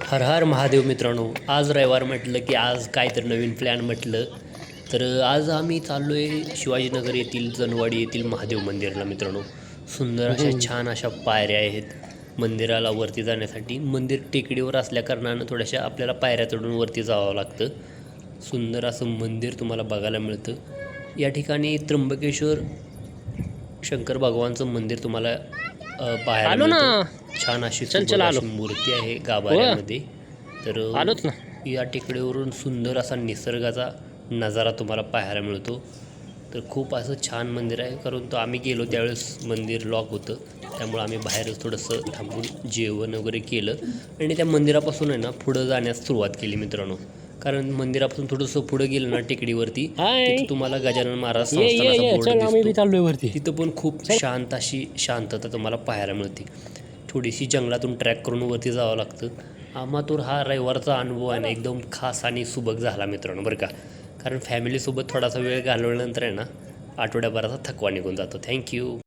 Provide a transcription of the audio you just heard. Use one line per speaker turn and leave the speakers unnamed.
हर हर महादेव मित्रांनो, आज रविवार म्हटलं की आज काहीतरी नवीन प्लॅन म्हटलं तर आज आम्ही चाललो आहे शिवाजीनगर येथील जनवाडी येथील महादेव मंदिराला मित्रांनो. सुंदर अशा छान अशा पायऱ्या आहेत मंदिराला वरती जाण्यासाठी. मंदिर टेकडीवर असल्याकारणानं थोड्याशा आपल्याला पायऱ्या चढून वरती जावं लागतं. सुंदर असं मंदिर तुम्हाला बघायला मिळतं. या ठिकाणी त्र्यंबकेश्वर शंकर भगवानचं मंदिर तुम्हाला पाहायला मिळतं. छान अशी मूर्ती आहे गाभाऱ्यामध्ये. तर
आलोच ना.
या टेकडीवरून सुंदर असा निसर्गाचा नजारा तुम्हाला पाहायला मिळतो. तर खूप असं छान मंदिर आहे. परंतु आम्ही गेलो त्यावेळेस मंदिर लॉक होतं, त्यामुळं आम्ही बाहेरच थोडंसं थांबून जेवण वगैरे केलं आणि त्या मंदिरापासून आहे ना पुढं जाण्यास सुरुवात केली मित्रांनो. कारण मंदिरापासून थोडंसं पुढं गेलं ना टेकडीवरती तिथं तुम्हाला गजानन महाराज संस्थानाचा बोर्ड दिसतो. तिथं पण खूप शांत अशी शांतता तुम्हाला पाहायला मिळते. थोडीशी जंगलातून ट्रॅक करून वरती जावं लागतं. आम्हातून हा रविवारचा अनुभव आहे ना एकदम खास आणि सुबक झाला मित्रांनो बरं का. कारण फॅमिलीसोबत थोडासा वेळ घालवल्यानंतर आहे ना आठवड्याभराचा थकवा निघून जातो. थँक्यू.